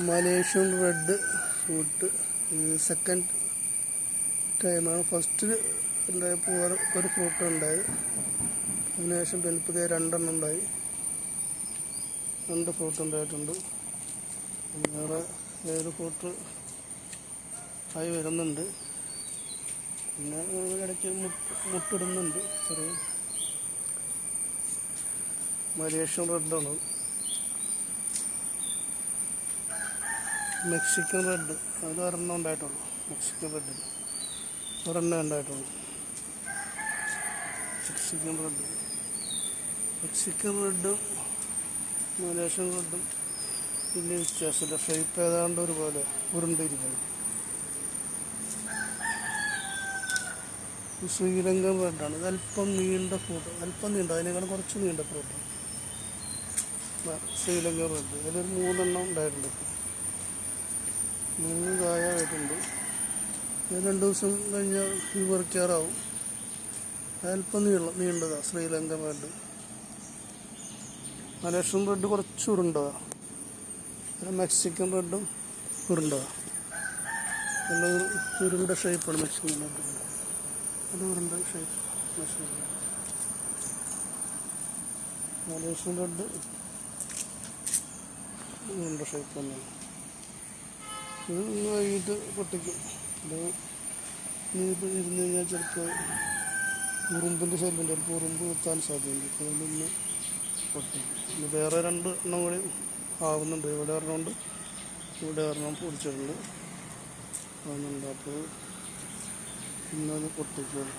Malaysian red fruit second ടൈമാണ്. First ഉണ്ടായപ്പോൾ ഒരു ഫ്രൂട്ട് ഉണ്ടായി, അതിനുശേഷം പിന്നെ പുതിയ 2 എണ്ണം ഉണ്ടായി, 2 ഫ്രൂട്ട് ഉണ്ടായിട്ടുണ്ട്. വേറെ ഒരു ഫ്രൂട്ട് ആയി വരുന്നുണ്ട്. പിന്നെ ഇടയ്ക്ക് മുട്ടിടുന്നുണ്ട്. ചെറിയ മലേഷ്യൻ റെഡാണ്. മെക്സിക്കൻ റെഡ് അത് ഒരെണ്ണം ഉണ്ടായിട്ടുള്ളൂ. മെക്സിക്കൻ റെഡിന് ഒരെണ്ണം ഉണ്ടായിട്ടുള്ളൂ. മെക്സിക്കൻ റെഡും മലേഷ്യൻ റെഡും വലിയ വ്യത്യാസമില്ല. ഷേപ്പ് ഏതാണ്ട് ഒരുപോലെ ഉരുണ്ടിരിക്കുന്നു. ശ്രീലങ്കൻ റെഡാണ്. ഇത് അല്പം നീണ്ട ഫ്രൂട്ട്, അല്പം നീണ്ട, അതിനേക്കാളും കുറച്ച് നീണ്ട ഫ്രൂട്ട്. ശ്രീലങ്കൻ റെഡ് ഇതിലൊരു 3 എണ്ണം ഉണ്ടായിട്ടുണ്ട്. 3 കായ ആയിട്ടുണ്ട്. 2 ദിവസം കഴിഞ്ഞാൽ ഇത് പറിക്കാറാവും. അല്പം നീണ്ടതാണ് ശ്രീലങ്കൻ റെഡ്. മലേഷ്യൻ റെഡ് കുറച്ച് ഉരുണ്ടതാണ്. മെക്സിക്കൻ റെഡും ഉരുണ്ടതാണ്. നല്ല ഉരുണ്ട ഷേപ്പാണ് മെക്സിക്കൻ റെഡ്. അത് ഉരുണ്ട ഷേപ്പ് മലേഷ്യൻ റെഡ് ഉരുണ്ട ഷേപ്പ് തന്നെയാണ്. ഇത് വൈകിട്ട് പൊട്ടിക്കും. ഇത് ഇനിയിപ്പോൾ ഇരുന്ന് കഴിഞ്ഞാൽ ചിലപ്പോൾ ഉറുമ്പിൻ്റെ ശല്യം, ചിലപ്പോൾ ഉറുമ്പ് കുത്താൻ സാധ്യതയുണ്ട്. അതുകൊണ്ട് ഇന്ന് പൊട്ടിക്കും. ഇനി വേറെ 2 എണ്ണം കൂടി ആവുന്നുണ്ട്. ഇവിടെ ഒരെണ്ണമുണ്ട്, ഇവിടെ ഒരെണ്ണം പൊടിച്ചിട്ടുണ്ട് ആവുന്നുണ്ട്. അപ്പോൾ ഇന്നത് പൊട്ടിക്കും.